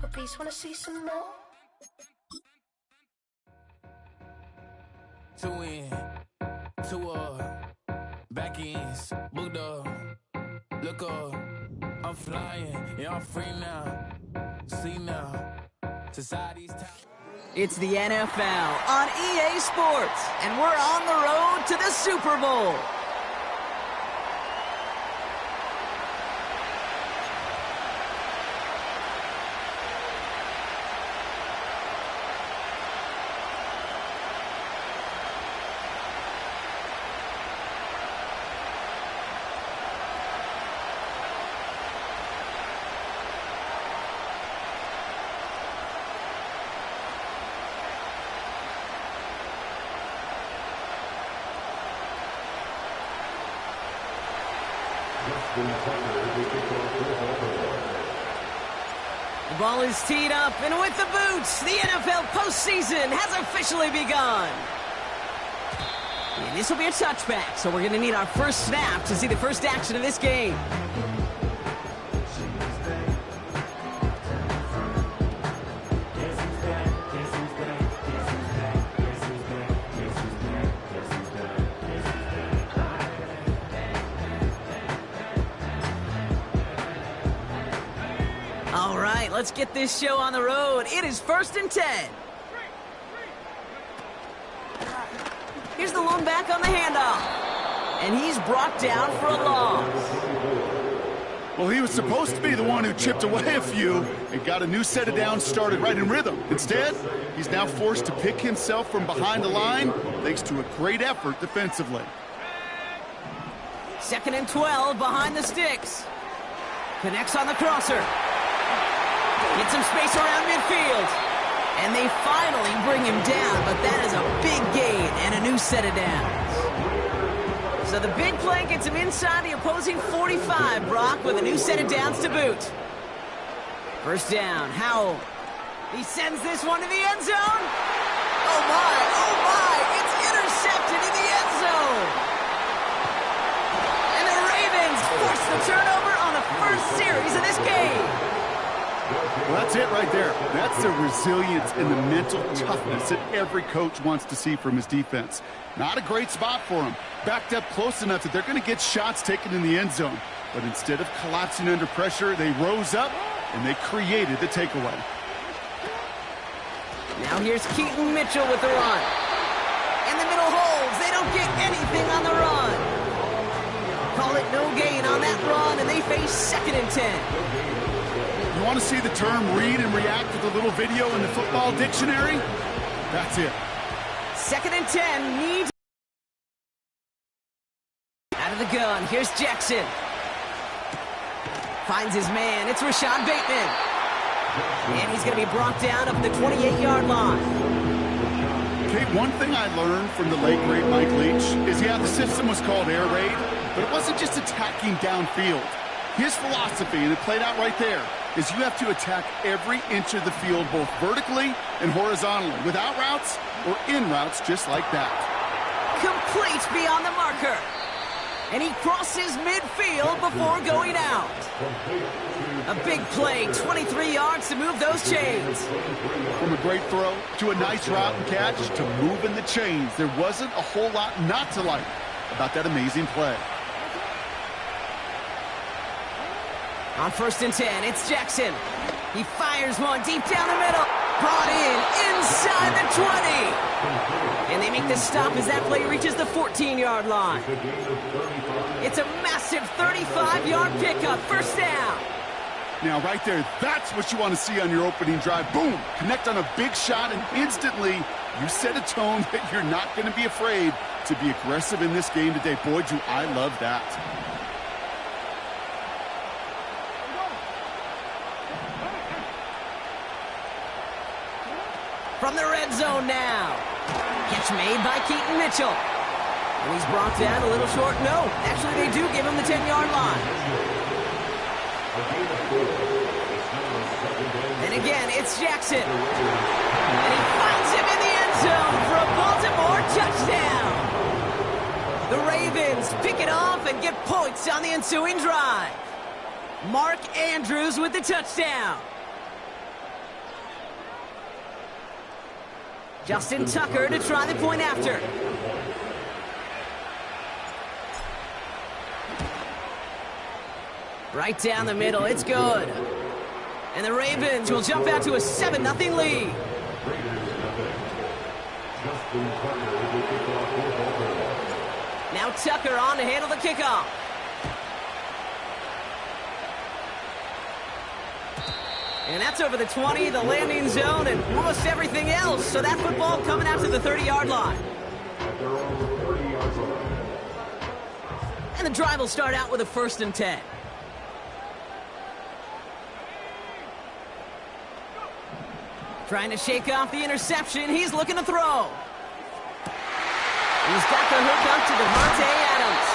a piece, wanna see some more? Two in, two back ends, booked up, look up, I'm flying, yeah, I'm free now, see now, society's time. It's the NFL on EA Sports, and we're on the road to the Super Bowl. The ball is teed up, and with the boots, the NFL postseason has officially begun. And this will be a touchback, so we're going to need our first snap to see the first action of this game. All right, let's get this show on the road. It is 1st and 10. Here's the lone back on the handoff. And he's brought down for a loss. Well, he was supposed to be the one who chipped away a few and got a new set of downs started right in rhythm. Instead, he's now forced to pick himself from behind the line thanks to a great effort defensively. 2nd and 12 behind the sticks. Connects on the crosser. Get some space around midfield. And they finally bring him down, but that is a big gain and a new set of downs. So the big play gets him inside the opposing 45, Brock, with a new set of downs to boot. First down, Howell. He sends this one to the end zone. Oh my, it's intercepted in the end zone. And the Ravens force the turnover on the first series of this game. Well, that's it right there. That's the resilience and the mental toughness that every coach wants to see from his defense. Not a great spot for him. Backed up close enough that they're going to get shots taken in the end zone. But instead of collapsing under pressure, they rose up and they created the takeaway. Now here's Keaton Mitchell with the run. In the middle holds. They don't get anything on the run. Call it no gain on that run, and they face 2nd and 10. You want to see the term read and react with a little video in the football dictionary? That's it. 2nd and 10, needs. Out of the gun, here's Jackson. Finds his man, it's Rashad Bateman. And he's going to be brought down up the 28-yard line. Okay, one thing I learned from the late, great Mike Leach is, yeah, the system was called air raid, but it wasn't just attacking downfield. His philosophy, and it played out right there, is you have to attack every inch of the field, both vertically and horizontally, without routes or in routes just like that. Complete beyond the marker. And he crosses midfield before going out. A big play, 23 yards to move those chains. From a great throw to a nice route and catch to moving the chains, there wasn't a whole lot not to like about that amazing play. On 1st and 10, it's Jackson. He fires one deep down the middle. Brought in inside the 20. And they make the stop as that play reaches the 14-yard line. It's a massive 35-yard pickup. First down. Now, right there, that's what you want to see on your opening drive. Boom! Connect on a big shot, and instantly you set a tone that you're not going to be afraid to be aggressive in this game today. Boy, do I love that. From the red zone now. Catch made by Keaton Mitchell. And he's brought down a little short. No, actually they do give him the 10-yard line. And again, it's Jackson. And he finds him in the end zone for a Baltimore touchdown. The Ravens pick it off and get points on the ensuing drive. Mark Andrews with the touchdown. Justin Tucker to try the point after. Right down the middle, it's good. And the Ravens will jump out to a 7-0 lead. Now Tucker on to handle the kickoff. And that's over the 20, the landing zone, and almost everything else. So that football coming out to the 30-yard line. And the drive will start out with a 1st and 10. Trying to shake off the interception. He's looking to throw. He's got the hook up to Devontae Adams.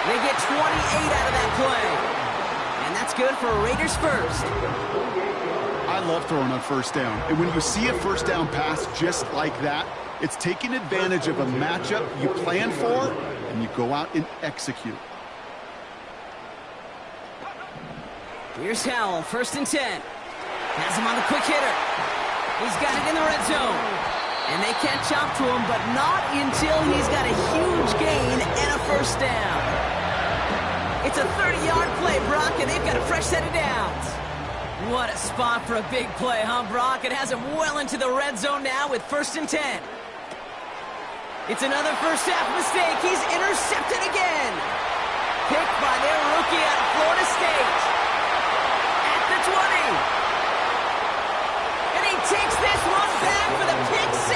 They get 28 out of that play. And that's good for Raiders first. I love throwing on 1st down. And when you see a 1st down pass just like that, it's taking advantage of a matchup you plan for, and you go out and execute. Here's Howell, 1st and 10. Has him on the quick hitter. He's got it in the red zone. And they can't chop to him, but not until he's got a huge gain and a 1st down. It's a 30-yard play, Brock, and they've got a fresh set of downs. What a spot for a big play, huh, Brock? It has him well into the red zone now with 1st and 10. It's another first-half mistake. He's intercepted again. Picked by their rookie out of Florida State. At the 20. Takes this one back for the pick 6.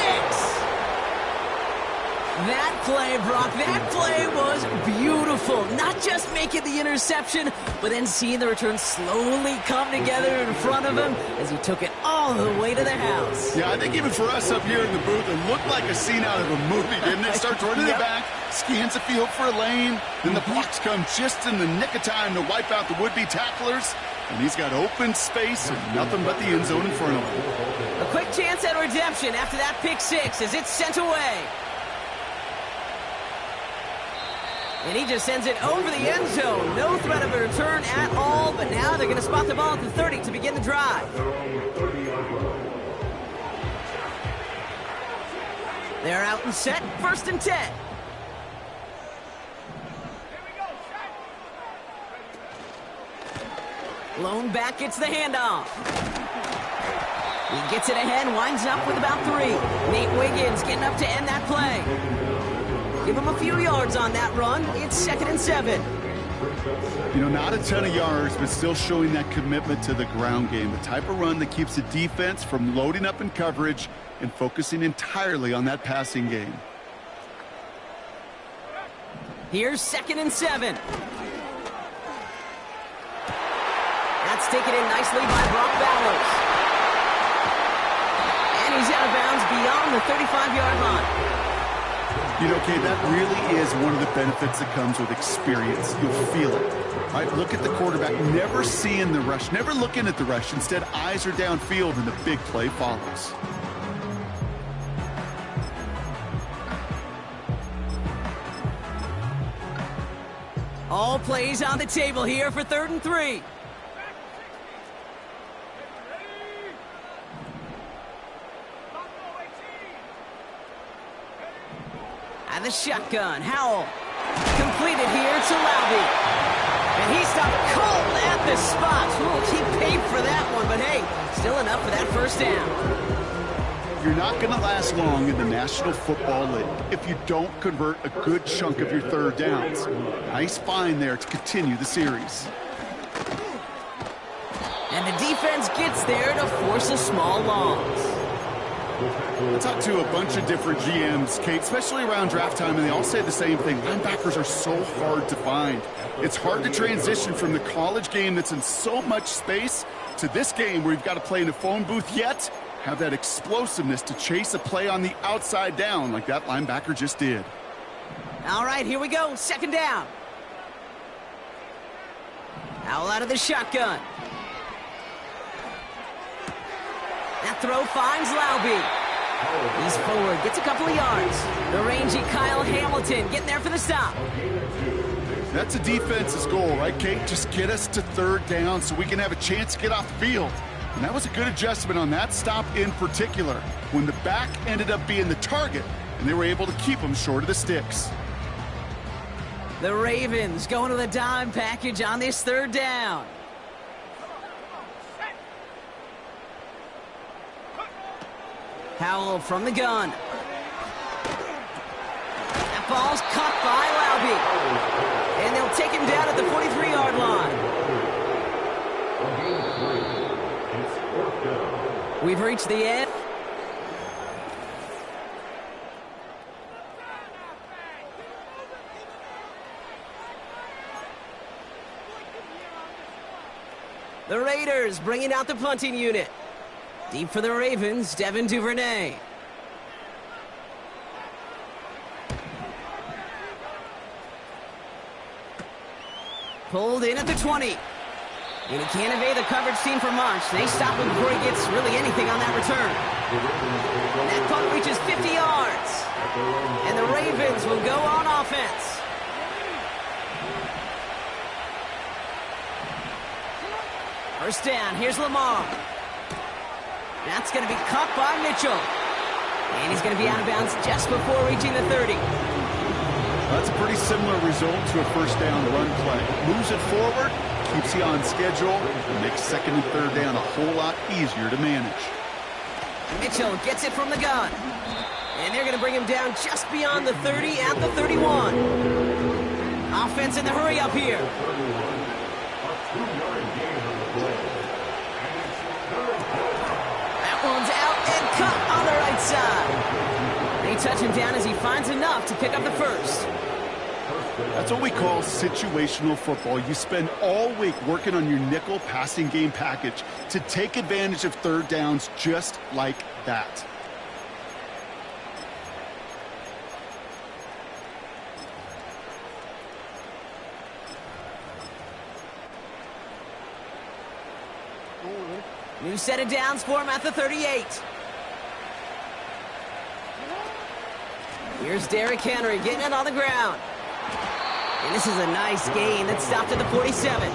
That play, Brock, that play was beautiful. Not just making the interception, but then seeing the return slowly come together in front of him as he took it all the way to the house. Yeah, I think even for us up here in the booth, it looked like a scene out of a movie, didn't it? Starts running the back, scans the field for a lane, then the blocks come just in the nick of time to wipe out the would-be tacklers, and he's got open space and nothing but the end zone in front of him. A quick chance at redemption after that pick 6 as it's sent away. And he just sends it over the end zone. No threat of a return at all, but now they're going to spot the ball at the 30 to begin the drive. They're out and set, 1st and 10. Lone back gets the handoff. He gets it ahead, winds up with about 3. Nate Wiggins getting up to end that play. Give him a few yards on that run. It's 2nd and 7. You know, not a ton of yards, but still showing that commitment to the ground game. The type of run that keeps the defense from loading up in coverage and focusing entirely on that passing game. Here's 2nd and 7. That's taken in nicely by Brock Bowers. And he's out of bounds beyond the 35-yard line. You know, Kate, that really is one of the benefits that comes with experience. You'll feel it. Right? Look at the quarterback, never seeing the rush, never looking at the rush. Instead, eyes are downfield, and the big play follows. All plays on the table here for 3rd and 3. And the shotgun, Howell. Completed here to Laube. And he stopped cold at the spot. Ooh, he paid for that one, but hey, still enough for that 1st down. You're not going to last long in the National Football League if you don't convert a good chunk of your 3rd downs. Nice find there to continue the series. And the defense gets there to force a small loss. I talked to a bunch of different GMs, Kate, especially around draft time, and they all say the same thing. Linebackers are so hard to find. It's hard to transition from the college game that's in so much space to this game where you've got to play in a phone booth, yet have that explosiveness to chase a play on the outside down like that linebacker just did. All right, here we go. 2nd down. Howell out of the shotgun. That throw finds Laube. He's forward, gets a couple of yards. The rangy Kyle Hamilton getting there for the stop. That's a defense's goal, right, Kate? Just get us to 3rd down so we can have a chance to get off the field. And that was a good adjustment on that stop in particular, when the back ended up being the target, and they were able to keep him short of the sticks. The Ravens going to the dime package on this third down. Howell from the gun. That ball's caught by Laube. And they'll take him down at the 43-yard line. We've reached the end. The Raiders bringing out the punting unit. Deep for the Ravens, Devin Duvernay. Pulled in at the 20. And he can't evade the coverage team for much. They stop him before he gets really anything on that return. And that punt reaches 50 yards. And the Ravens will go on offense. First down, here's Lamar. That's going to be caught by Mitchell. And he's going to be out of bounds just before reaching the 30. That's a pretty similar result to a first down run play. Moves it forward, keeps you on schedule, and makes second and third down a whole lot easier to manage. Mitchell gets it from the gun. And they're going to bring him down just beyond the 30 at the 31. Offense in the hurry up here. One's out and cut on the right side. They touch him down as he finds enough to pick up the first. That's what we call situational football. You spend all week working on your nickel passing game package to take advantage of third downs just like that. New set of downs for him at the 38. Here's Derrick Henry getting it on the ground. And this is a nice gain that stopped at the 47.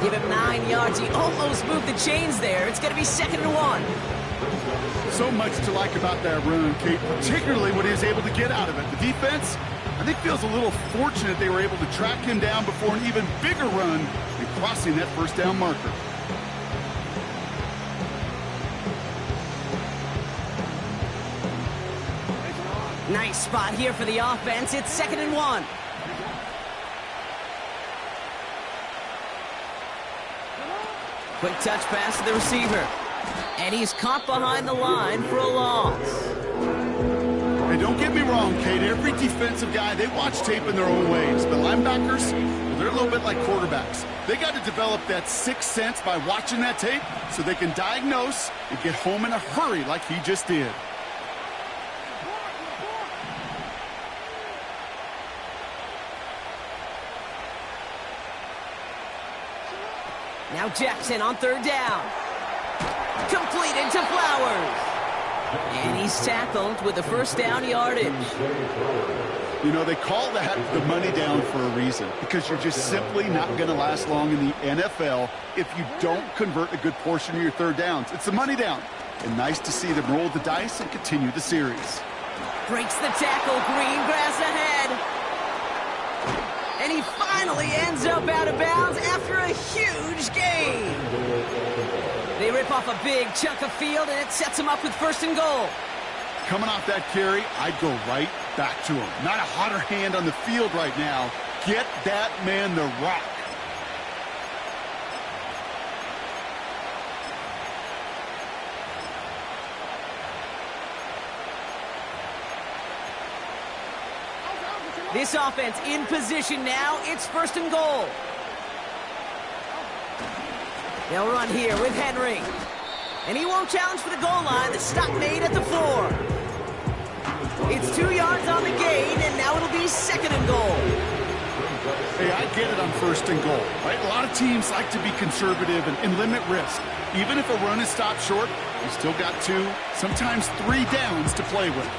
Give him 9 yards. He almost moved the chains there. It's going to be 2nd and 1. So much to like about that run, Kate, particularly what he was able to get out of it. The defense, I think, feels a little fortunate they were able to track him down before an even bigger run and crossing that first down marker. Nice spot here for the offense. It's 2nd and 1. Quick touch pass to the receiver. And he's caught behind the line for a loss. Hey, don't get me wrong, Kate. Every defensive guy, they watch tape in their own ways. But linebackers, they're a little bit like quarterbacks. They got to develop that sixth sense by watching that tape so they can diagnose and get home in a hurry like he just did. Now Jackson on 3rd down. Completed to Flowers. And he's tackled with the first down yardage. You know, they call that the money down for a reason, because you're just simply not going to last long in the NFL if you don't convert a good portion of your third downs. It's the money down. And nice to see them roll the dice and continue the series. Breaks the tackle. Green grass ahead. And he finally ends up out of bounds after a huge gain. They rip off a big chunk of field, and it sets him up with 1st and goal. Coming off that carry, I'd go right back to him. Not a hotter hand on the field right now. Get that man the rock. This offense in position now. It's 1st and goal. They'll run here with Henry. And he won't challenge for the goal line. The stop made at the 4. It's 2 yards on the gain, and now it'll be 2nd and goal. Hey, I get it on 1st and goal, right? A lot of teams like to be conservative and limit risk. Even if a run is stopped short, you still got 2, sometimes 3 downs to play with.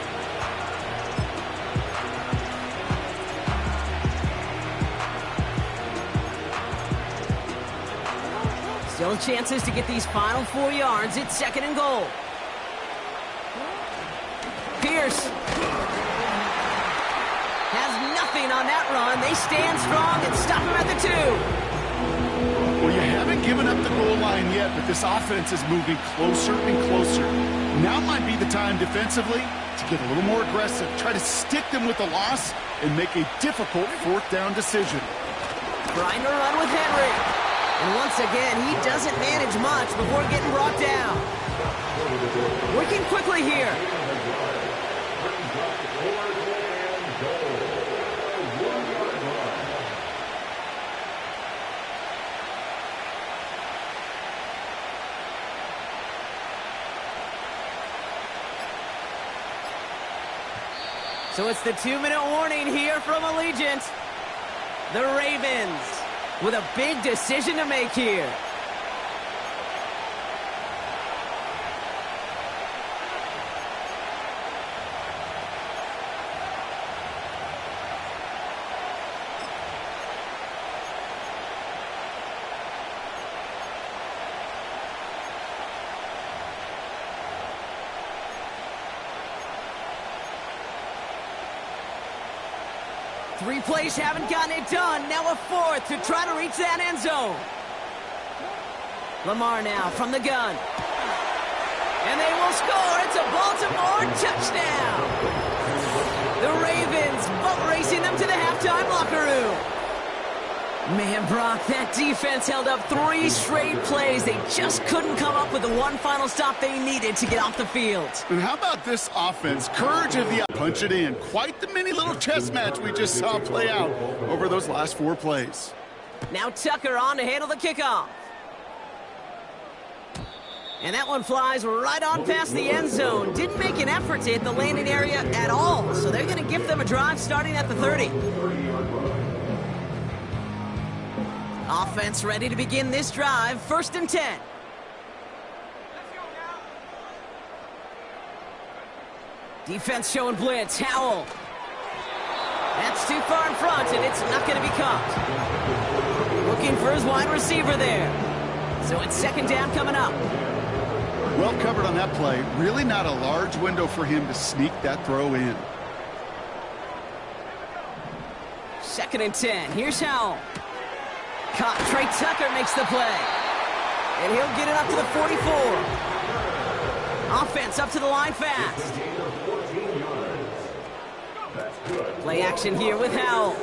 Still chances to get these final 4 yards. It's 2nd and goal. Pierce has nothing on that run. They stand strong and stop him at the 2. Well, you haven't given up the goal line yet, but this offense is moving closer and closer. Now might be the time defensively to get a little more aggressive, try to stick them with the loss, and make a difficult 4th down decision. Trying to run with Henry. And once again, he doesn't manage much before getting brought down. Working quickly here. So it's the 2-minute warning here from Allegiant. The Ravens with a big decision to make here. Three plays haven't gotten it done. Now a 4th to try to reach that end zone. Lamar now from the gun. And they will score. It's a Baltimore touchdown. The Ravens boat racing them to the halftime locker room. Man, Brock, that defense held up 3 straight plays. They just couldn't come up with the one final stop they needed to get off the field. And how about this offense? Courage of the punch it in. Quite the mini little chess match we just saw play out over those last 4 plays. Now Tucker on to handle the kickoff. And that one flies right on past the end zone. Didn't make an effort to hit the landing area at all. So they're going to give them a drive starting at the 30. Offense ready to begin this drive. 1st and 10. Defense showing blitz. Howell. That's too far in front, and it's not going to be caught. Looking for his wide receiver there. So it's 2nd down coming up. Well covered on that play. Really not a large window for him to sneak that throw in. 2nd and 10. Here's Howell. Caught. Trey Tucker makes the play. And he'll get it up to the 44. Offense up to the line fast. Play action here with Howell.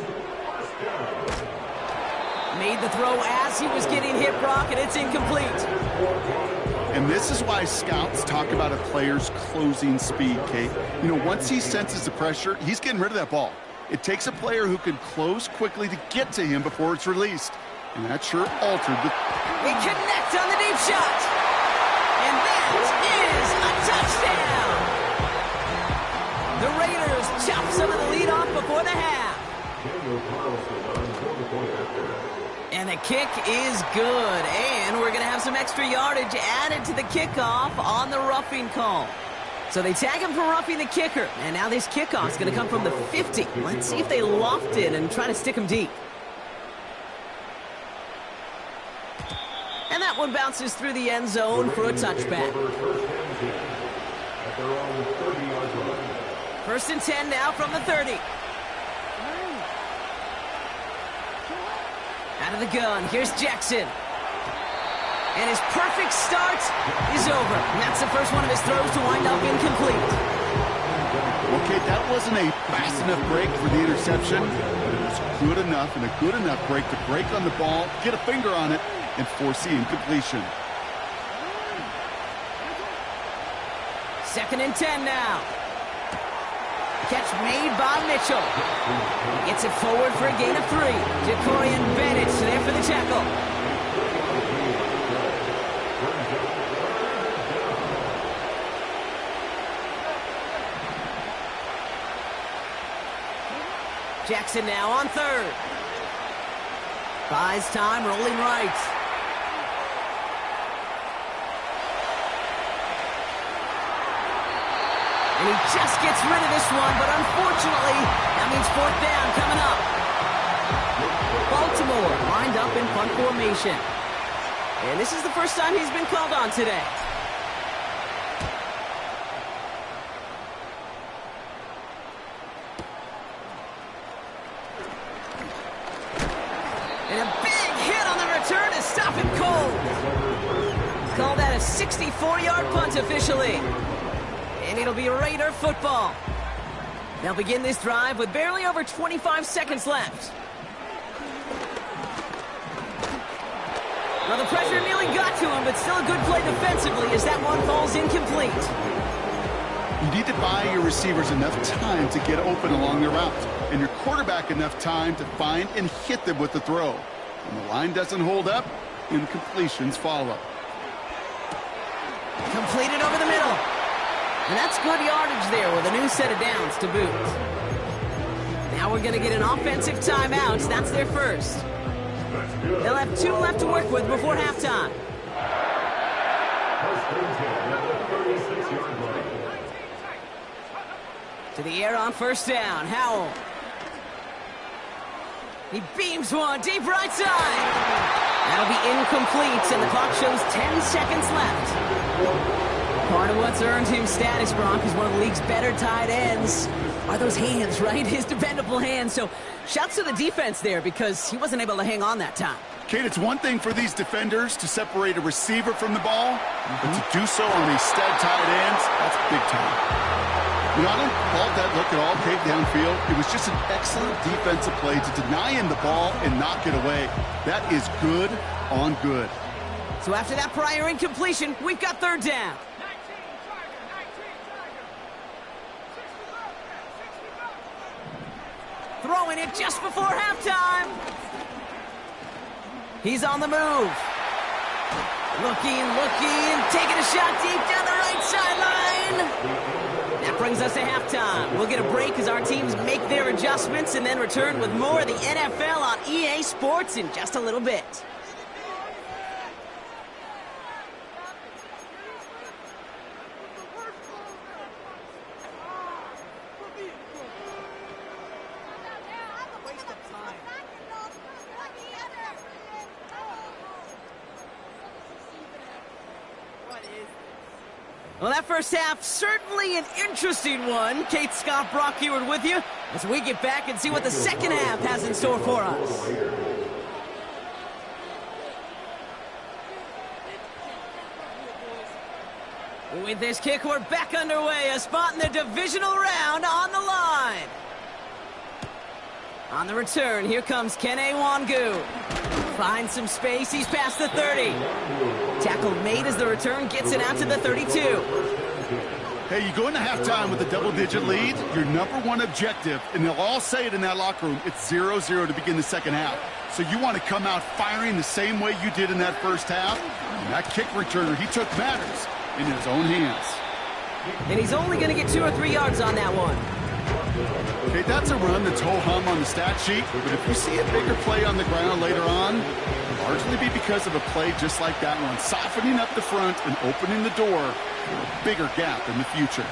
Made the throw as he was getting hit, Brock, and it's incomplete. And this is why scouts talk about a player's closing speed, Kate. You know, once he senses the pressure, he's getting rid of that ball. It takes a player who can close quickly to get to him before it's released. And that sure altered the... They connect on the deep shot. And that is a touchdown. The Raiders chop some of the lead off before the half. And the kick is good. And we're going to have some extra yardage added to the kickoff on the roughing call. So they tag him for roughing the kicker. And now this kickoff is going to come from the 50. Let's see if they loft it and try to stick him deep. And that one bounces through the end zone for a touchback. 1st and 10 now from the 30. Out of the gun, here's Jackson. And his perfect start is over. And that's the first one of his throws to wind up incomplete. Okay, that wasn't a fast enough break for the interception, but it was good enough and a good enough break to break on the ball, get a finger on it, and force the incompletion. 2nd and 10 now. Catch made by Mitchell. Gets it forward for a gain of 3. Jacorian Bennett there for the tackle. Jackson now on 3rd. Buys time, rolling right. And he just gets rid of this one, but unfortunately, that means 4th down coming up. Baltimore lined up in punt formation. And this is the first time he's been called on today. And a big hit on the return to stop him cold. Call that a 64-yard punt officially. And it'll be Raider football. They'll begin this drive with barely over 25 seconds left. Well, the pressure nearly got to him, but still a good play defensively as that one falls incomplete. You need to buy your receivers enough time to get open along their route, and your quarterback enough time to find and hit them with the throw. When the line doesn't hold up, incompletions follow. Completed over the middle. And that's good yardage there with a new set of downs to boot. Now we're going to get an offensive timeout. That's their first. They'll have 2 left to work with before halftime. To the air on first down. Howell. He beams one deep right side. That'll be incomplete, and the clock shows 10 seconds left. Part of what's earned him status, Brock, is one of the league's better tight ends. Are those hands, right? His dependable hands. So shouts to the defense there because he wasn't able to hang on that time. Kate, it's one thing for these defenders to separate a receiver from the ball, but to do so on these stud tight ends, that's big time. You know, I don't fault that look at all, Kate, downfield. It was just an excellent defensive play to deny him the ball and knock it away. That is good on good. So after that prior incompletion, we've got third down. Throwing it just before halftime. He's on the move. Looking, taking a shot deep down the right sideline. That brings us to halftime. We'll get a break as our teams make their adjustments and then return with more of the NFL on EA Sports in just a little bit. Well, that first half, certainly an interesting one. Kate, Scott, Brock Heward with you as we get back and see what the second half has in store for us. With this kick, we're back underway. A spot in the divisional round on the line. On the return, here comes Kene Wangu. Finds some space, he's past the 30. Tackle made as the return gets it out to the 32. Hey, you go into halftime with a double-digit lead, your number one objective, and they'll all say it in that locker room, it's 0-0 to begin the second half. So you want to come out firing the same way you did in that first half. And that kick returner, he took matters in his own hands. And he's only going to get 2 or 3 yards on that one. Okay, that's a run that's ho-hum on the stat sheet, but if you see a bigger play on the ground later on, it'll largely be because of a play just like that one, softening up the front and opening the door for a bigger gap in the future.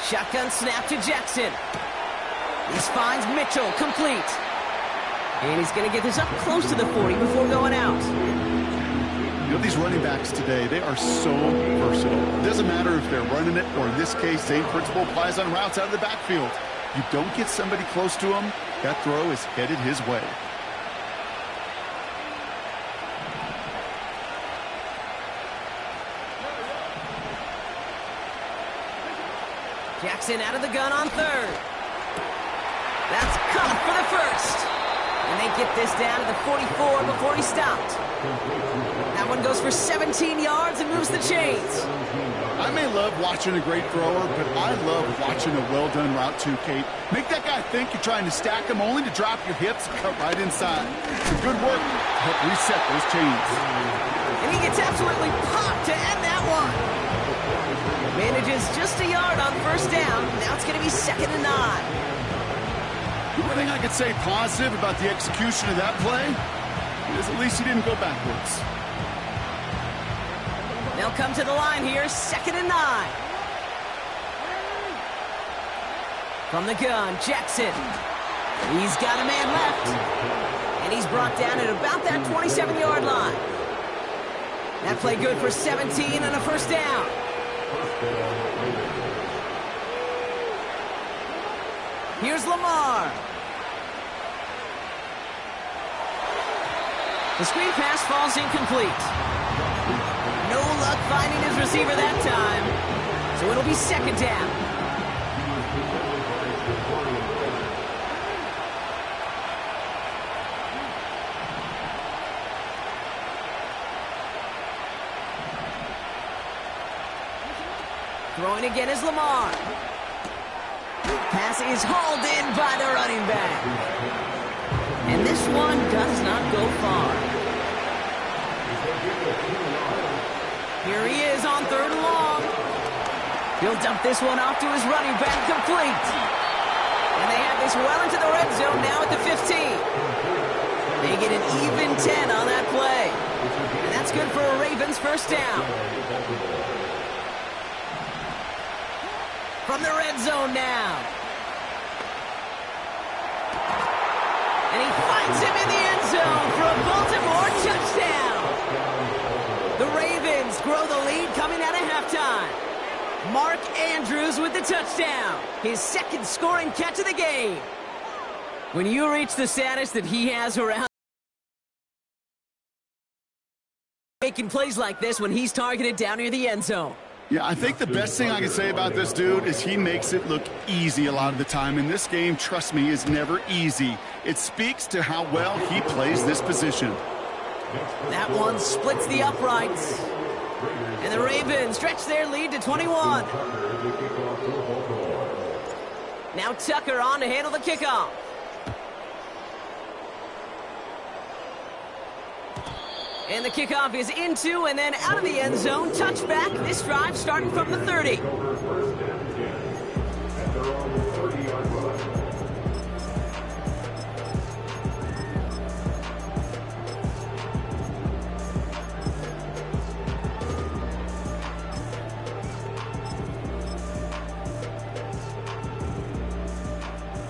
Shotgun snap to Jackson. He finds Mitchell, complete. And he's going to get this up close to the 40 before going out. You know, these running backs today, they are so versatile. It doesn't matter if they're running it, or in this case, same principle applies on routes out of the backfield. You don't get somebody close to him, that throw is headed his way. Jackson out of the gun on third. That's caught for the first. And they get this down to the 44 before he stopped. That one goes for 17 yards and moves the chains. I may love watching a great thrower, but I love watching a well-done route too, Kate. Make that guy think you're trying to stack him only to drop your hips and cut right inside. Some good work to help reset those chains. And he gets absolutely popped to end that one. Manages just a yard on first down. Now it's going to be 2nd and 9. The only thing I could say positive about the execution of that play is at least he didn't go backwards. They'll come to the line here, 2nd and 9. From the gun, Jackson. He's got a man left. And he's brought down at about that 27-yard line. That play good for 17 and a first down. Here's Lamar. The screen pass falls incomplete. No luck finding his receiver that time. So it'll be second down. Throwing again is Lamar. Pass is hauled in by the running back. And this one does not go far. Here he is on third and long. He'll dump this one off to his running back, complete. And they have this well into the red zone now at the 15. They get an even 10 on that play. And that's good for a Ravens first down. From the red zone now. And he finds him in the end zone for a Baltimore touchdown. The Ravens grow the lead coming out of halftime. Mark Andrews with the touchdown. His second scoring catch of the game. When you reach the status that he has around making plays like this when he's targeted down near the end zone. Yeah, I think the best thing I can say about this dude is he makes it look easy a lot of the time. And this game, trust me, is never easy. It speaks to how well he plays this position. That one splits the uprights. And the Ravens stretch their lead to 21. Now Tucker on to handle the kickoff. And the kickoff is into and then out of the end zone. Touchback. This drive starting from the 30.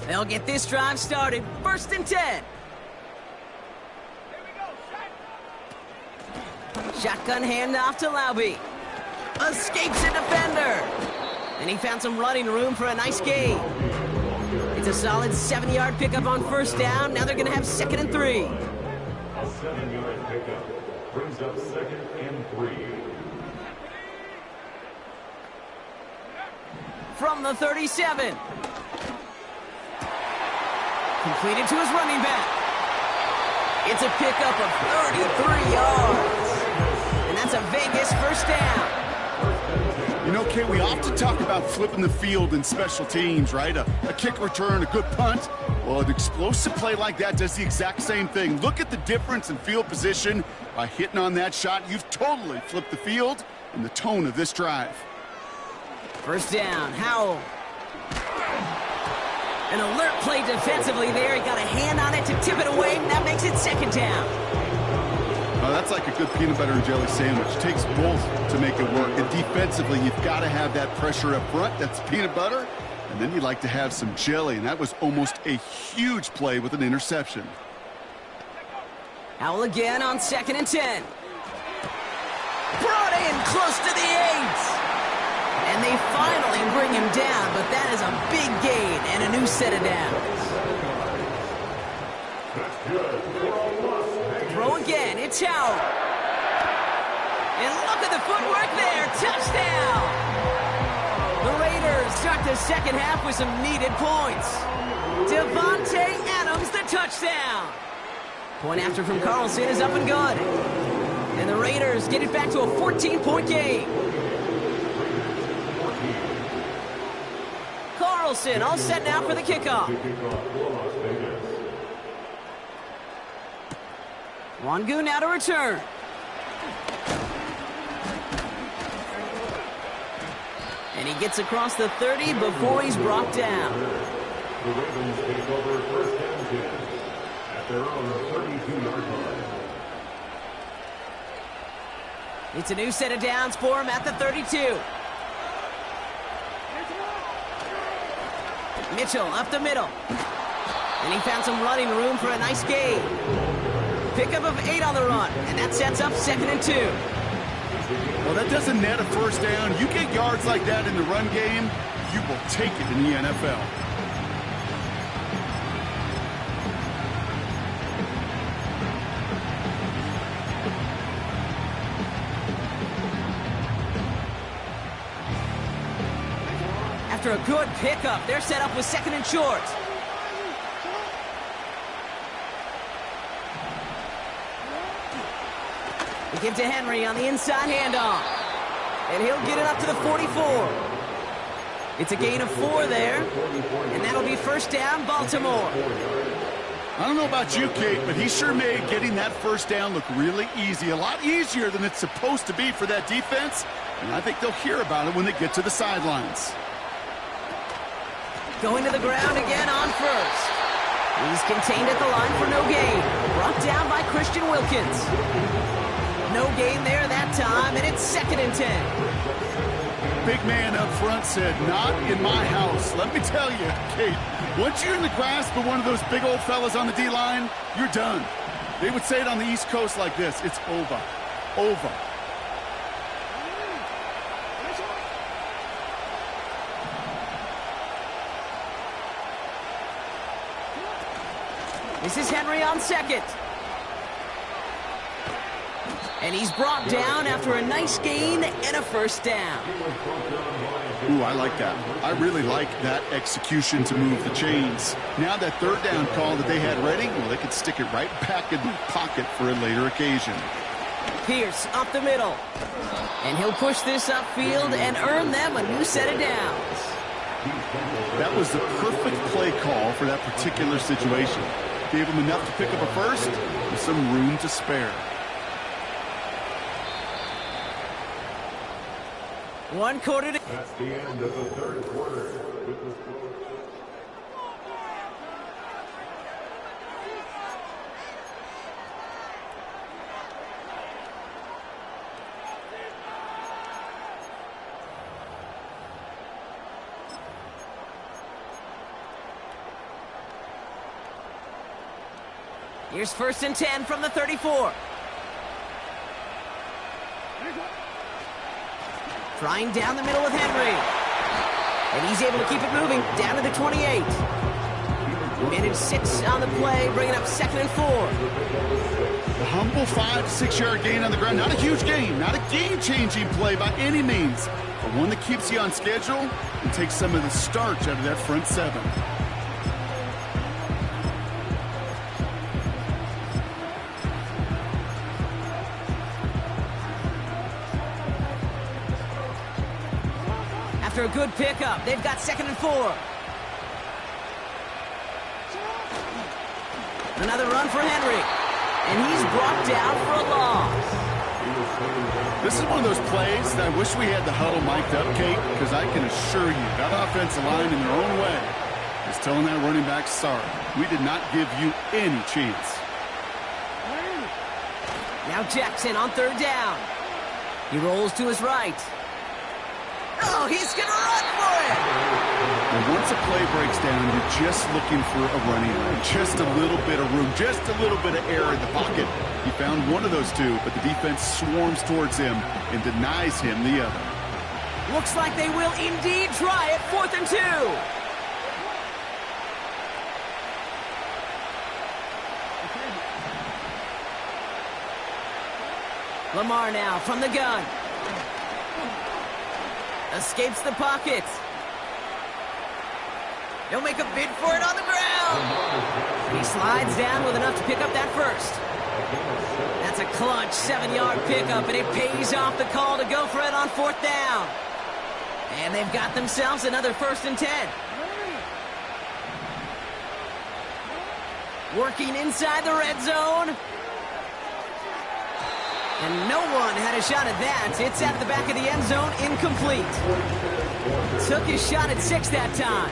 They'll get this drive started. First and 10. Shotgun handoff to Laube. Escapes a defender. And he found some running room for a nice gain. It's a solid 7-yard pickup on first down. Now they're going to have 2nd and 3. A 7-yard pickup brings up 2nd and 3. From the 37. Completed to his running back. It's a pickup of 33 yards. And that's a Vegas first down. You know, Kay, we often talk about flipping the field in special teams, right? A kick return, a good punt. Well, an explosive play like that does the exact same thing. Look at the difference in field position. By hitting on that shot, you've totally flipped the field and the tone of this drive. First down, Howell. An alert play defensively there. He got a hand on it to tip it away, and that makes it 2nd down. Well, that's like a good peanut butter and jelly sandwich. It takes both to make it work. And defensively, you've got to have that pressure up front. That's peanut butter. And then you like to have some jelly. And that was almost a huge play with an interception. Howell again on 2nd and 10. Brought in close to the 8. And they finally bring him down, but that is a big gain and a new set of downs. Throw again, it's Howell. And look at the footwork there, touchdown! The Raiders start the second half with some needed points. Devontae Adams, the touchdown. Point after from Carlson is up and good. And the Raiders get it back to a 14-point game. Carlson all set now for the kickoff. Wangu now to return. And he gets across the 30 before he's brought down. The Ravens take over first and 10 at their own 32-yard line. It's a new set of downs for him at the 32. Mitchell up the middle. And he found some running room for a nice gain. Pickup of 8 on the run, and that sets up 2nd and 2. Well, that doesn't net a first down. You get yards like that in the run game, you will take it in the NFL. After a good pickup, they're set up with 2nd and short. They give to Henry on the inside handoff. And he'll get it up to the 44. It's a gain of 4 there. And that'll be first down, Baltimore. I don't know about you, Kate, but he sure made getting that first down look really easy. A lot easier than it's supposed to be for that defense. And I think they'll hear about it when they get to the sidelines. Going to the ground again on first. He's contained at the line for no gain. Brought down by Christian Wilkins. No gain there that time, and it's 2nd and 10. Big man up front said, not in my house. Let me tell you, Kate, once you're in the grasp of one of those big old fellas on the D-line, you're done. They would say it on the East Coast like this, it's over. Over. This is Henry on 2nd. And he's brought down after a nice gain and a first down. Ooh, I like that. I really like that execution to move the chains. Now that 3rd down call that they had ready, well, they could stick it right back in the pocket for a later occasion. Pierce up the middle. And he'll push this upfield and earn them a new set of downs. That was the perfect play call for that particular situation. Gave him enough to pick up a first with some room to spare. One quarter to... That's the end of the 3rd quarter. With the score. Here's 1st and 10 from the 34. Trying down the middle with Henry. And he's able to keep it moving down to the 28. Minute 6 on the play, bringing up 2nd and 4. A humble 5 to 6 yard gain on the ground. Not a huge gain, not a game-changing play by any means, but one that keeps you on schedule and takes some of the starch out of that front 7. After a good pickup, they've got 2nd and 4. Another run for Henry. And he's brought down for a loss. This is one of those plays that I wish we had the huddle mic'd up, Kate, because I can assure you that offensive line in their own way is telling that running back, sorry, we did not give you any chance. Now Jackson on 3rd down. He rolls to his right. Oh, he's going to run for it! And once a play breaks down, you're just looking for a running lane. Just a little bit of room, just a little bit of air in the pocket. He found one of those two, but the defense swarms towards him and denies him the other. Looks like they will indeed try it. 4th and 2. Lamar now from the gun. Escapes the pocket. He'll make a bid for it on the ground. He slides down with enough to pick up that first. That's a clutch 7-yard pickup, and it pays off the call to go for it on 4th down. And they've got themselves another 1st and 10. Working inside the red zone. And no one had a shot at that. It's at the back of the end zone, incomplete. Took his shot at 6 that time.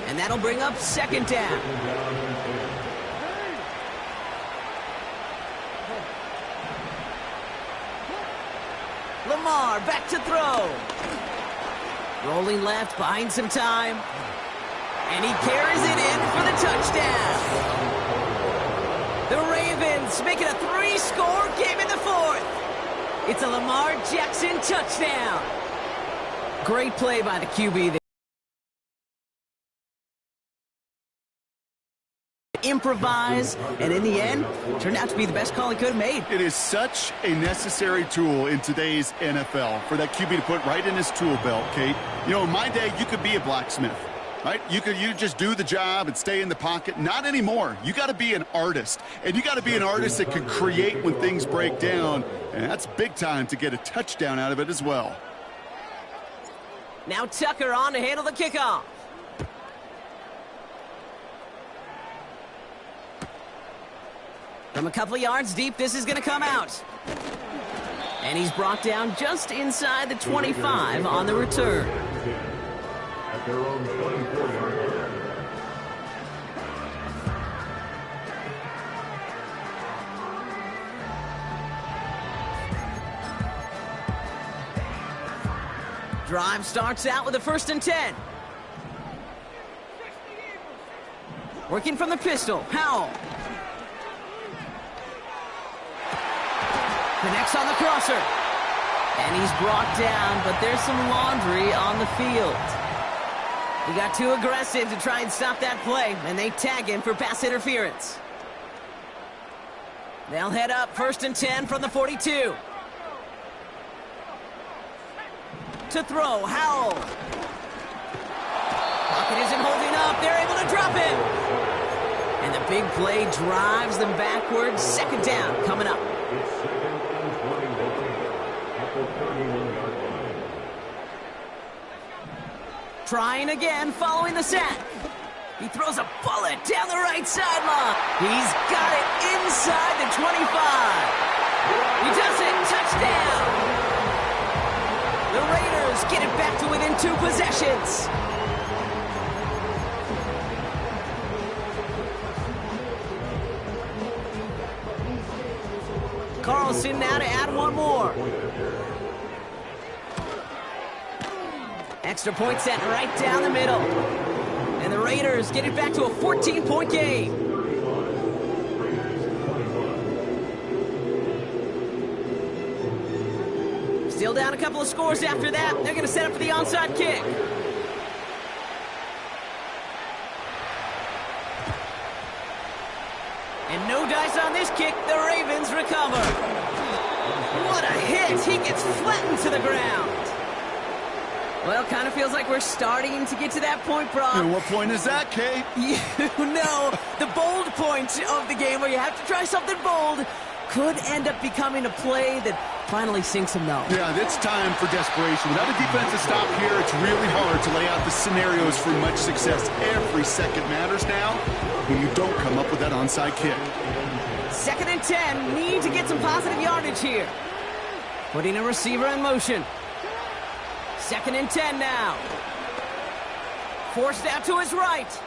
And that'll bring up 2nd down. Lamar back to throw. Rolling left, buying some time. And he carries it in for the touchdown. The Ravens Let's make it a 3-score game in the fourth. It's a Lamar Jackson touchdown. Great play by the QB there. Improvise, and in the end, turned out to be the best call he could have made. It is such a necessary tool in today's NFL for that QB to put right in his tool belt, Kate. You know, in my day, you could be a blacksmith, right? You just do the job and stay in the pocket. Not anymore. You got to be an artist, and you got to be an artist that can create when things break down, and that's big time to get a touchdown out of it as well. Now Tucker on to handle the kickoff. From a couple of yards deep, this is going to come out. And he's brought down just inside the 25 on the return. At their own 24-yard line. Drive starts out with a 1st and 10. Working from the pistol, Howell. Connects on the crosser. And he's brought down, but there's some laundry on the field. He got too aggressive to try and stop that play, and they tag him for pass interference. They'll head up 1st and 10 from the 42. To throw, Howell. Pocket isn't holding up. They're able to drop him. And the big play drives them backwards. 2nd down coming up. It's 2nd and 21 at the 31-yard line. Trying again following the sack. He throws a bullet down the right sideline. He's got it inside the 25. He does it. Touchdown. The Raiders get it back to within 2 possessions. Carlson now to add one more. Extra point set right down the middle. And the Raiders get it back to a 14-point game. Still down a couple of scores after that. They're going to set up for the onside kick. And no dice on this kick. The Ravens recover. What a hit. He gets flattened to the ground. Well, kind of feels like we're starting to get to that point, Brock. And what point is that, Kate? You know, the bold point of the game where you have to try something bold could end up becoming a play that finally sinks him, though. Yeah, it's time for desperation. Without a defensive stop here, it's really hard to lay out the scenarios for much success. Every second matters now when you don't come up with that onside kick. 2nd and 10. Need to get some positive yardage here. Putting a receiver in motion. 2nd and 10 now. Forced out to his right.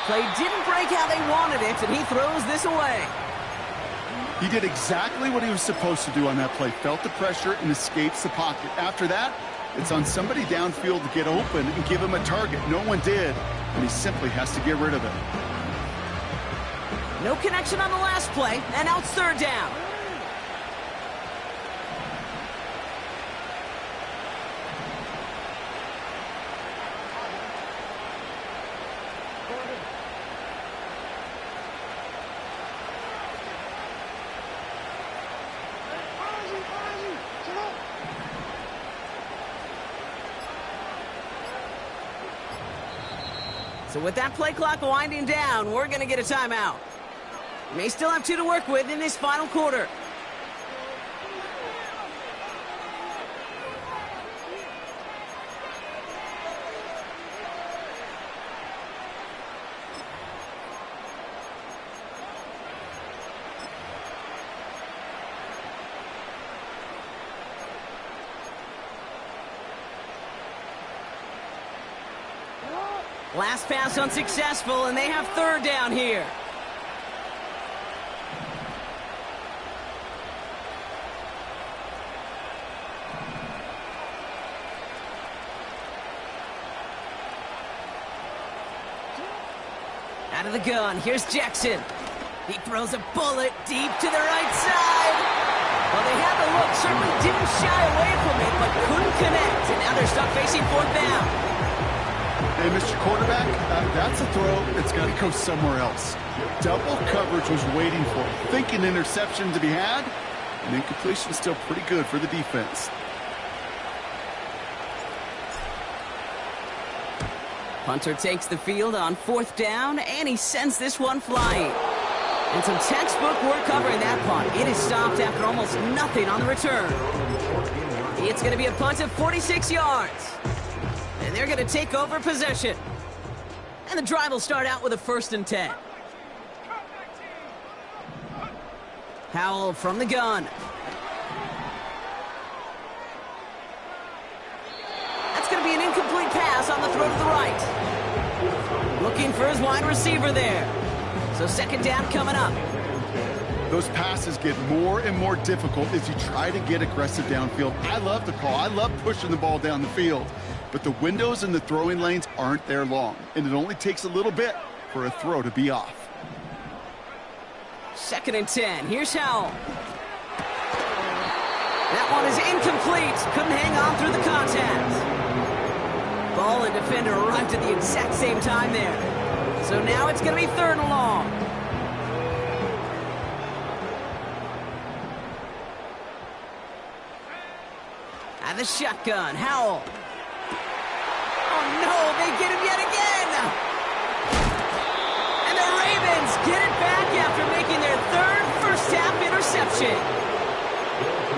Play didn't break how they wanted it, and he throws this away. He did exactly what he was supposed to do on that play. Felt the pressure and escapes the pocket. After that, it's on somebody downfield to get open and give him a target. No one did, and he simply has to get rid of it. No connection on the last play, and now it's 3rd down. So with that play clock winding down, we're going to get a timeout. May still have 2 to work with in this final quarter. Last pass unsuccessful, and they have 3rd down here. Out of the gun, here's Jackson. He throws a bullet deep to the right side. Well, they had the look, certainly didn't shy away from it, but couldn't connect. And now they're stuck facing fourth down. Hey, Mr. Quarterback, that's a throw that's got to go somewhere else. Double coverage was waiting for it. Thinking interception to be had, and incompletion is still pretty good for the defense. Punter takes the field on fourth down, and he sends this one flying. And some textbook work covering that punt. It is stopped after almost nothing on the return. It's going to be a punt of 46 yards. And they're going to take over possession. And the drive will start out with a 1st and 10. Howell from the gun. That's going to be an incomplete pass on the throw to the right. Looking for his wide receiver there. So 2nd down coming up. Those passes get more and more difficult as you try to get aggressive downfield. I love the call. I love pushing the ball down the field. But the windows in the throwing lanes aren't there long. And it only takes a little bit for a throw to be off. 2nd and 10. Here's Howell. That one is incomplete. Couldn't hang on through the contact. Ball and defender arrived at the exact same time there. So now it's going to be 3rd and long. And the shotgun, Howell. Oh no, they get him yet again. And the Ravens get it back after making their 3rd first-half interception.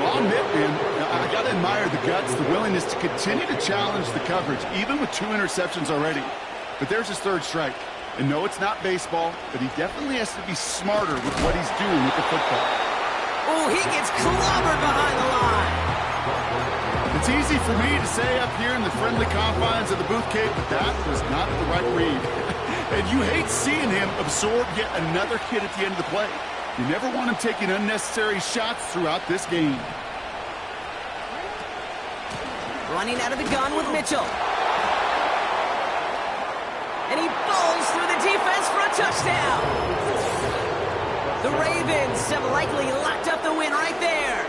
Well, I'll admit, man, I got to admire the guts, the willingness to continue to challenge the coverage, even with 2 interceptions already. But there's his 3rd strike. And no, it's not baseball, but he definitely has to be smarter with what he's doing with the football. Oh, he gets clobbered behind the line. It's easy for me to say up here in the friendly confines of the booth cave, but that was not the right read. And you hate seeing him absorb yet another hit at the end of the play. You never want him taking unnecessary shots throughout this game. Running out of the gun with Mitchell. And he falls through the defense for a touchdown. The Ravens have likely locked up the win right there.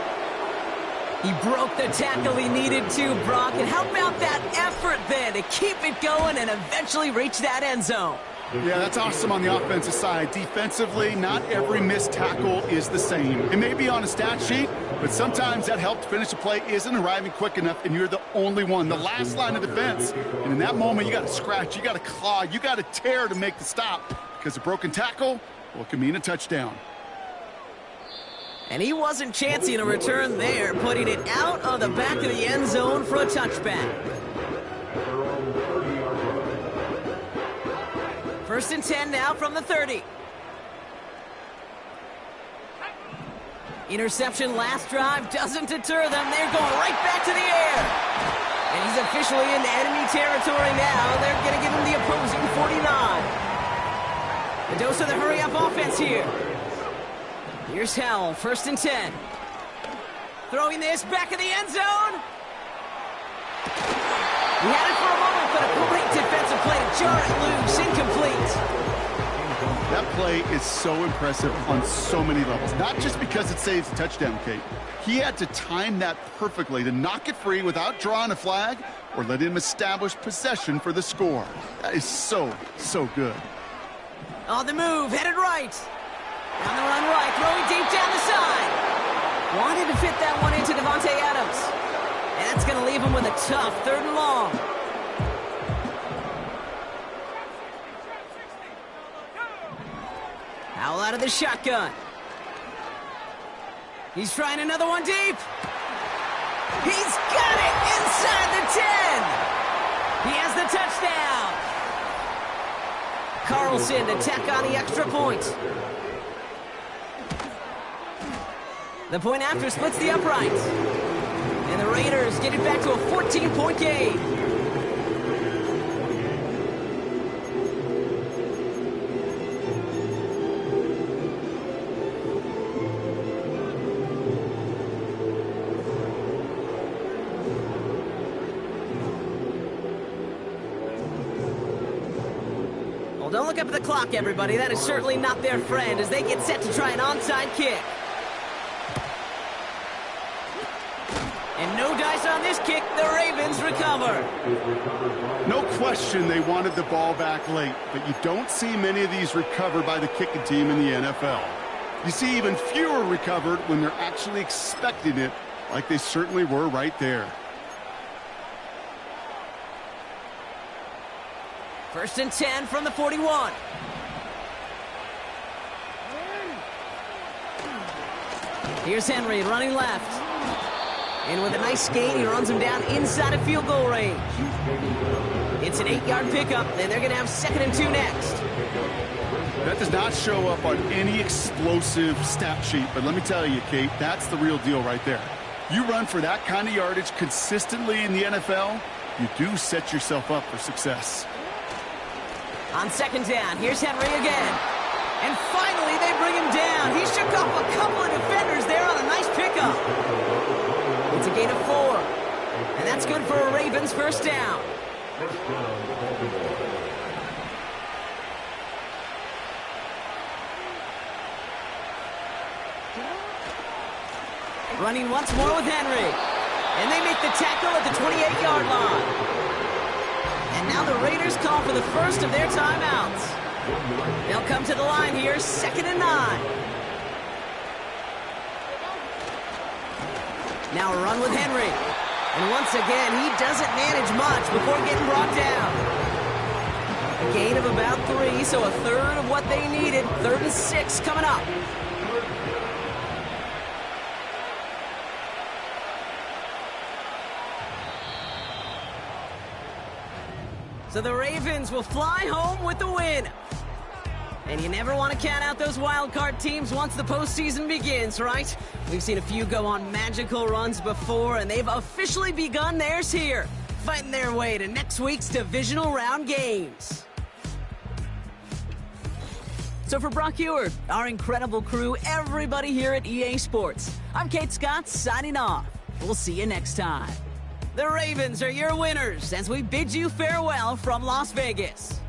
He broke the tackle he needed to, Brock. And how about that effort then to keep it going and eventually reach that end zone? Yeah, that's awesome on the offensive side. Defensively, not every missed tackle is the same. It may be on a stat sheet, but sometimes that help to finish a play isn't arriving quick enough, and you're the only one, the last line of defense. And in that moment, you got to scratch, you got to claw, you got to tear to make the stop, because a broken tackle, well, it can mean a touchdown. And he wasn't chancing a return there, putting it out of the back of the end zone for a touchback. 1st and 10 now from the 30. Interception last drive doesn't deter them. They're going right back to the air. And he's officially into enemy territory now. They're going to give him the opposing 49. The dose of the hurry-up offense here. Here's Howell, 1st and 10. Throwing this back in the end zone. He had it for a moment, but a great defensive play to jar it loose. Incomplete. That play is so impressive on so many levels. Not just because it saves a touchdown, Kate. He had to time that perfectly to knock it free without drawing a flag or let him establish possession for the score. That is so, so good. On the move, headed right. On the run right, throwing deep down the side. Wanted to fit that one into Devontae Adams. And that's going to leave him with a tough 3rd and long. Howell out of the shotgun. He's trying another one deep. He's got it inside the 10. He has the touchdown. Carlson to tack on the extra point. The point after splits the uprights. And the Raiders get it back to a 14-point game. Hold Don't look up at the clock, everybody. That is certainly not their friend as they get set to try an onside kick. And no dice on this kick. The Ravens recover. No question they wanted the ball back late, but you don't see many of these recovered by the kicking team in the NFL. You see even fewer recovered when they're actually expecting it, like they certainly were right there. First and 10 from the 41. Here's Henry running left. And with a nice gain, he runs him down inside of field goal range. It's an 8-yard pickup, and they're going to have 2nd and 2 next. That does not show up on any explosive stat sheet, but let me tell you, Kate, that's the real deal right there. You run for that kind of yardage consistently in the NFL, you do set yourself up for success. On 2nd down, here's Henry again. And finally, they bring him down. He shook off a couple of defenders there on a nice pickup. It's a gain of 4. And that's good for a Ravens first down. Running once more with Henry. And they make the tackle at the 28-yard line. And now the Raiders call for the first of their timeouts. They'll come to the line here, 2nd and 9. Now a run with Henry. And once again, he doesn't manage much before getting brought down. A gain of about 3, so a third of what they needed. 3rd and 6 coming up. So the Ravens will fly home with the win. And you never want to count out those wildcard teams once the postseason begins, right? We've seen a few go on magical runs before, and they've officially begun theirs here, fighting their way to next week's divisional round games. So for Brock Ewer, our incredible crew, everybody here at EA Sports, I'm Kate Scott signing off. We'll see you next time. The Ravens are your winners as we bid you farewell from Las Vegas.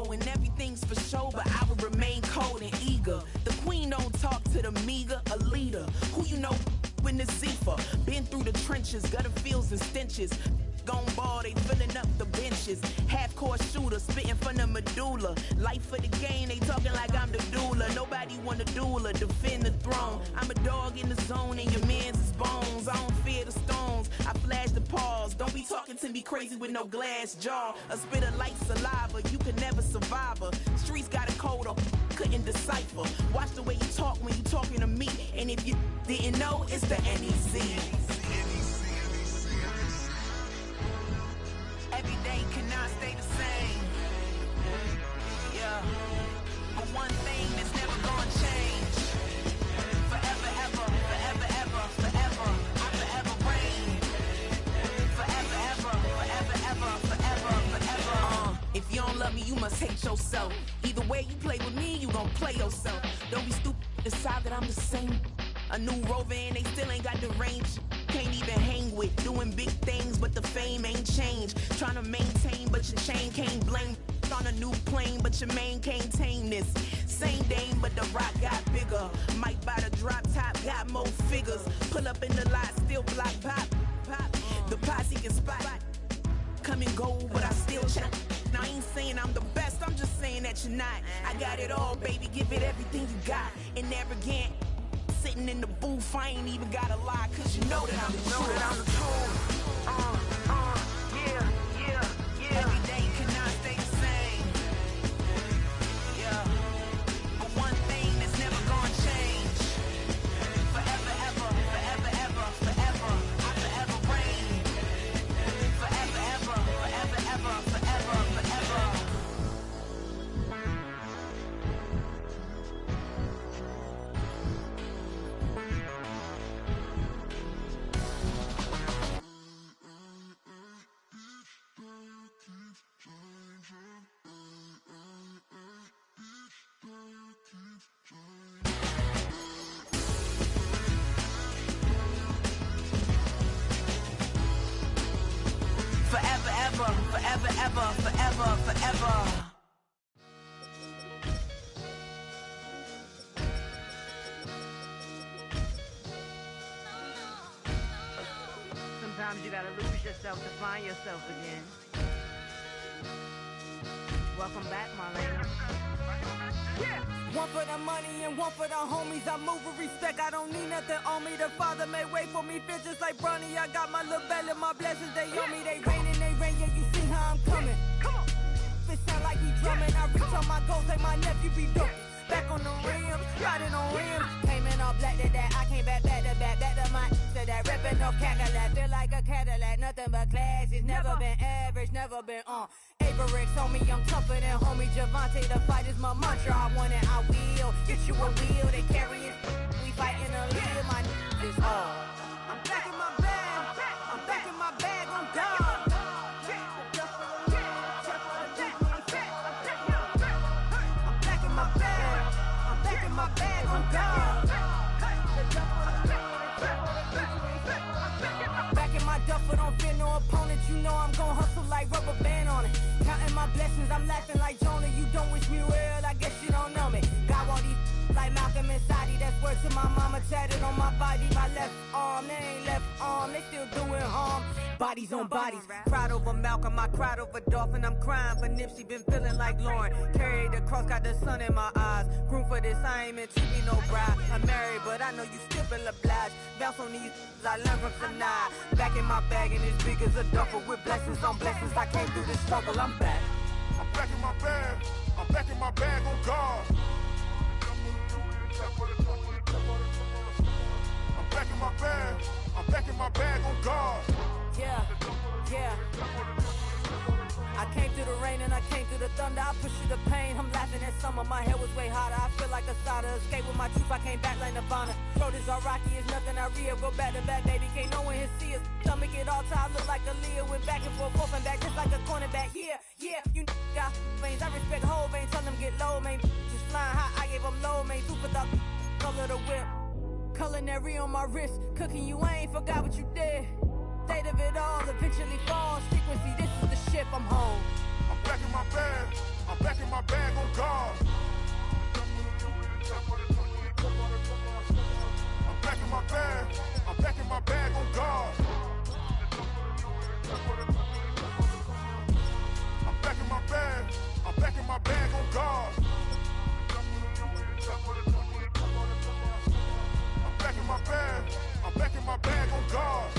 go and everything's for show, but I will remain cold and eager. The queen don't talk to the meager, a leader. Who you know in the Zephyr? Been through the trenches, gutter fields and stenches. Gone ball, they filling up the benches. Half-court shooter, spitting from the medulla. Life for the game, they talking like I'm the doula. Nobody want a doula, defend the throne. I'm a dog in the zone and your man's is bones. I don't fear the stones, I flash the paws. Don't be talking to me crazy with no glass jaw. A spit of light saliva, you can never survive her. Streets got a code up, couldn't decipher. Watch the way you talk when you talking to me. And if you didn't know, it's the NEC. Every day cannot stay the same. Yeah. But one thing that's never gonna change. Forever, ever, forever, ever, forever. I forever reign. Forever, ever, forever, ever, forever, forever. If you don't love me, you must hate yourself. Either way you play with me, you gon' play yourself. Don't be stupid, decide that I'm the same. A new rover and they still ain't got the range. Can't even hang with, doing big things, but the fame ain't changed. Trying to maintain, but your chain can't blame. On a new plane, but your main can't tame this. Same dame, but the rock got bigger. Might buy the drop top, got more figures. Pull up in the lot, still block pop, pop. The posse can spot. Come and go, but I still check. Now I ain't saying I'm the best, I'm just saying that you're not. I got it all, baby, give it everything you got. And arrogant. Sitting in the booth, I ain't even gotta lie, cause you know that I'm the truth. Yeah, yeah, yeah. Every day cannot stay the same. Yeah. But one thing that's never gonna change. Forever, ever, forever, ever, forever. I forever reign. Forever, ever, forever, ever, forever, forever. Forever, ever, forever, ever, forever, forever. Sometimes you gotta lose yourself to find yourself again. Welcome back, Marlena. Yeah. One for the money and one for the homies. I move with respect, I don't need nothing on me. The Father made way for me, bitch, just like Bronny. I got my little belly, my blessings, they on me. They rain and they rain, yeah, you see how I'm coming. Come on. It sound like he drumming. I reach on my goals like my nephew be dope. Back on the rims, riding on rims. Came in all black to that, I came back to my to that ripping no Cadillac. Feel like a Cadillac, nothing but class. It's never been average, never been on. Averix on me, I'm tougher than homie Javante. The fight is my mantra, I want it, I will. Get you a wheel, they carry it. We fighting a lead, my is all. I'm back in my bag, I'm back in my bag, on God. My bag on God. Back in my duffel, don't fear no opponent. You know I'm gon' hustle like rubber band on it. Counting my blessings, I'm laughing like Jonah. You don't wish me well, I guess you don't know me. Got all these like Malcolm and Sadie. That's word to my mama, tatted on my body. My left arm, they ain't left arm, they still doing harm. Bodies on bodies, cried over Malcolm, I cried over Dolphin. I'm crying for Nipsey, been feeling like Lauren. Carried the cross, got the sun in my eyes. Groom for this, I ain't meant to be no bride. I'm married, but I know you still feel obliged. Bounce on these, I learned from Sanaa. Back in my bag, and it's big as a duffel. With blessings on blessings, I came through this struggle, I'm back. I'm back in my bag, I'm back in my bag on God. I'm back in my bag, I'm back in my bag on God. Yeah, yeah. I came through the rain and I came through the thunder. I pushed through the pain, I'm laughing at summer. My head was way hotter, I feel like a starter. Escape with my truth, I came back like Nirvana. Throat is all rocky, it's nothing I real. Go back to back, baby, can't no one here see us. Stomach it all time, look like a Leah. Went back and forth and back, just like a cornerback. Yeah, yeah, you got veins, I respect whole veins. Tell them get low, man. Just flying high, I gave them low, man. Super the color the whip. Culinary on my wrist, cooking you, I ain't forgot what you did. State of it all, eventually falls. Frequency, this is the ship, I'm home. I'm back in my bag, I'm backing my bag on guard. I'm backing my bag. I'm backing my bag on guard. I'm backing my bag. I'm backing my bag on guard. I'm backing my bag. I'm backing my bag on guard.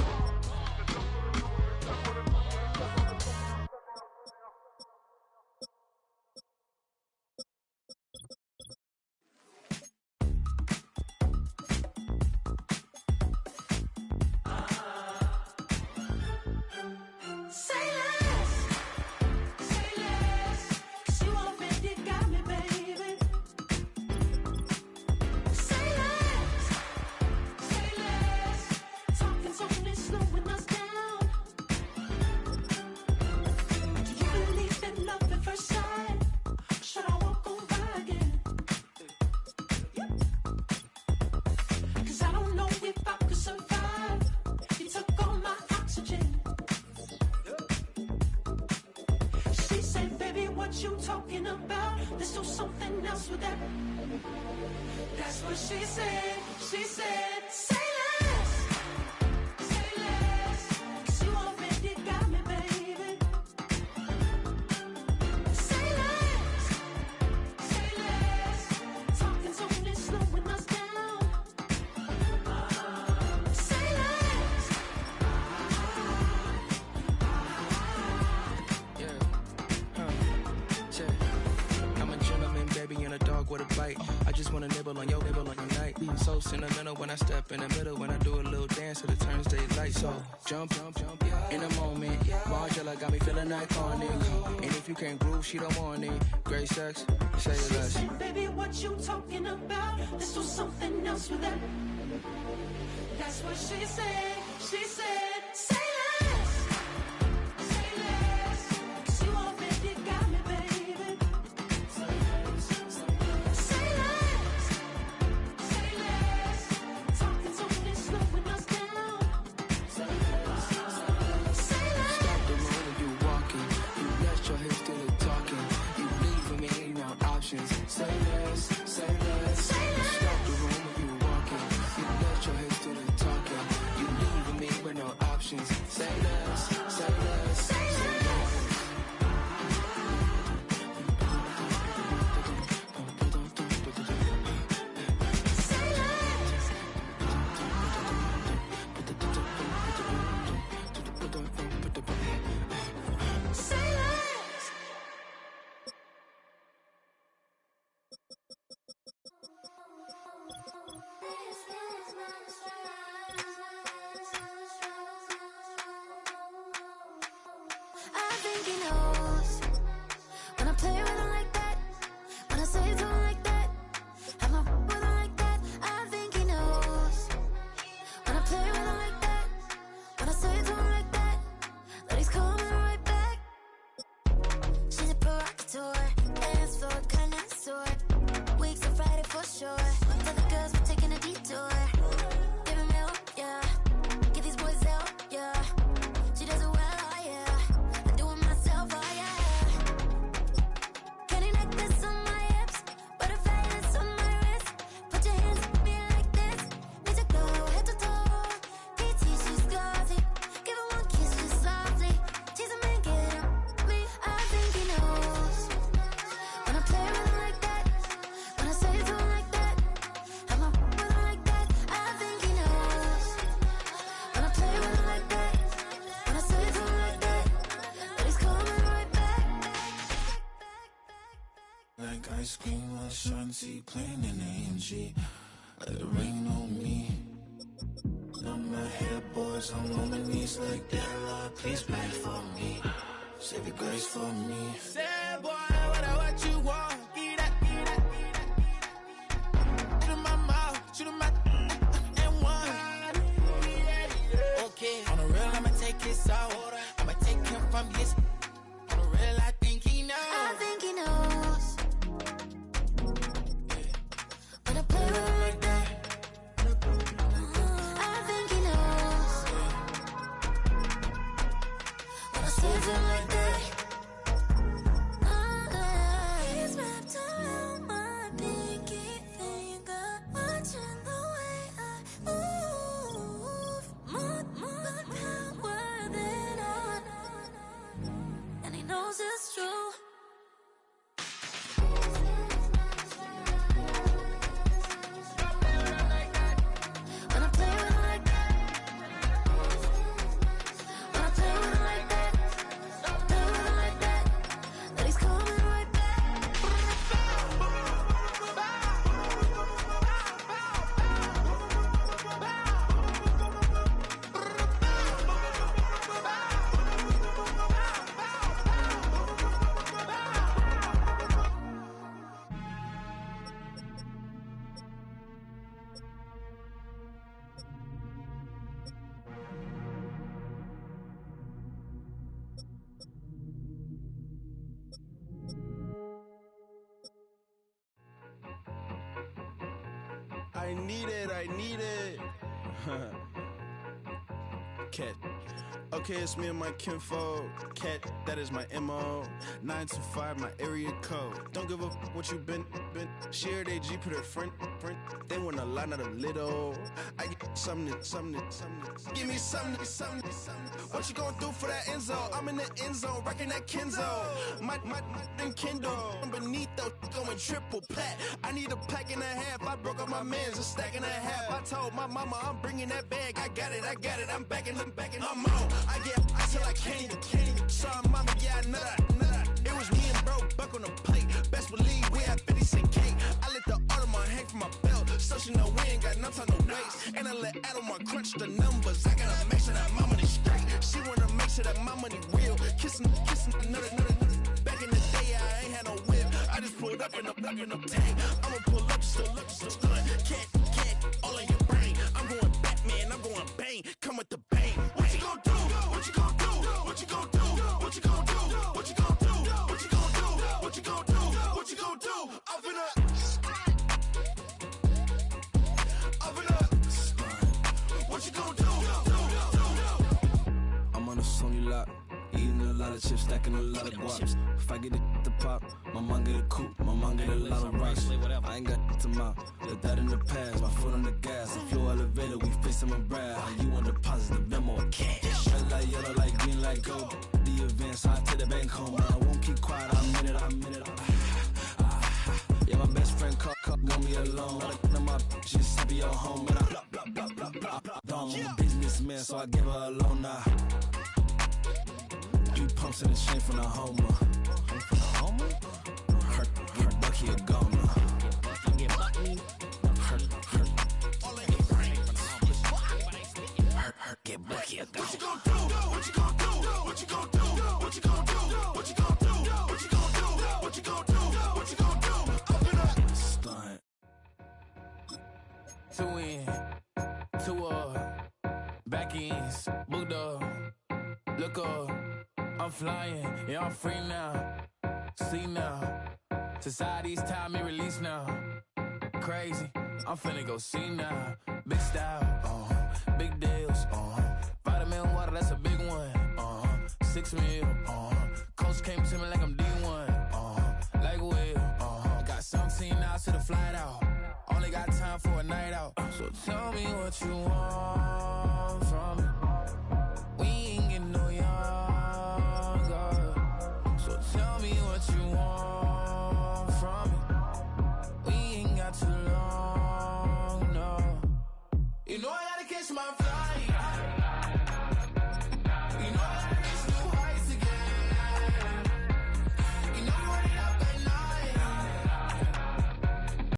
That's what she said. She said, say less. Say less. 'Cause you already got me, baby. Say less. Say less. Talking's only slowing us down. Say less. I'm a gentleman, baby, and a dog with a bite. I just wanna nibble on your night. So sentimental when I step in the middle. When I do a little dance, so it turns daylight. So jump, in a moment. Margella got me feeling iconic. And if you can't groove, she don't want it. Great sex, say She less. said, baby, what you talking about? Let's do something else with that. That's what she said. She said, say less. Say less. 'Cause you already got me, baby. Say less. Say less. Talking's only slowing us down. Say less. Say less. Stop the room when you walking. You let your hips do the talking. You leaving me no options. Say less, say less. Say less. Stop the room when you walking. You let your hips do the talking. You leaving me with no options. Say less, say less. Say less. Say less. Say less. I think he knows when I play with him like that, when I say to him like that, have my with him like that. I think he knows when I play with him like that, when I say to him like that, that he's coming right back. She's a provocateur, dance floor connoisseur, weeks on Friday for sure. Tell the girls we're taking a detour. Give him help, yeah. Give these boys help, yeah. She does it well, oh yeah. I do it myself, oh yeah. Candy necklace on my hips, butterflies on my wrist. Put your hands on me like this. Need to go head to toe. PT, she's glossy. Give her one kiss just softly. Tease him and get him me. I think he knows when I play with him like that, when I say to him like that, have my with him like that. I think he knows when I play with him like that, when I say to him like that, that he's coming right back. Like ice cream or Shanti playing in AMG. Let it rain on me. Now my hair boys, I'm on my knees like that. Lord, please pray for me. Save your grace for me. Say boy, what you want? Get that, get that, get that. Shoot in my mouth, shoot in my and one. Okay, on the real, I'ma take his out. I'ma take him from his. On the real, I think he knows. I think he knows when I play with him like that. I think he knows when I say to him like that. need it, I need it. Cat. Okay, it's me and my kinfolk. Cat, that is my MO. 925, my area code. Don't give a what you been. Shared AG, put her friend. They want a lot, not a little. I get something. Give me something. What you gonna do for that end zone? I'm in the end zone, rocking that Kenzo. My Kindle. Beneath though, going triple plat. I need a pack and a half. I broke up my mans, a stack and a half. I told my mama I'm bringing that bag. I got it. I'm backing, I'm on. I get till I can't even. Sorry, mama, yeah, I know that. It was me and bro, buck on the plate. Best believe we had 50 cent cake. I let the Audemars hang from my belt, so she know we ain't got no time to waste. And I let Adelmar crunch the numbers. I gotta make sure that my money straight. She wanna make sure that my money real. Kissing another. Back in the day, I ain't had no whip. I just pulled up in a tank. I'ma pull up, just stun. Cat, all in your brain. I'm going Batman, I'm going bang. Come with the bang. What you gon' do? What you gon' do? What you gon' do? What you gon' do? What you gon' do? What you gon' do? What you gon' do? What you gon' do? I'm finna. What you gon' do? I'm on a Sony lot, eating a lot of chips, stacking a lot of guaps. If I get it to pop, my mom get a coupe, my mom get a lot of rice. I ain't got to mouth, let that in the past. My foot on the gas, I flew elevator, we facing my brad. How you want deposit the Venmo or cash? Red like yellow, like green, like gold. The event, so I take the bank home. I won't keep quiet, I'm in it. Yeah, my best friend called, want me alone. None of my bitches happy at home, and I blah. I'm a businessman, so I give her a loan now. 3 pumps in the chain from the Homer. Her Bucky a goner. Her get Bucky a goner. What you gon' do? What you gon' do? What you gon' do? What you gon' do? What you gon' do? What you gon' do? What you gon' do? What you gon' do? I'm finna stunt. 2 in, 2 back ends, booked up. Look up, I'm flying, yeah, I'm free now. See now, society's time me release now. Crazy, I'm finna go see now. Big style, big deals, vitamin water, that's a big one. 6 mil, coach came to me like I'm D1, like Will. Got 17 hours to the flight out. Only got time for a night out. So tell me what you want from me.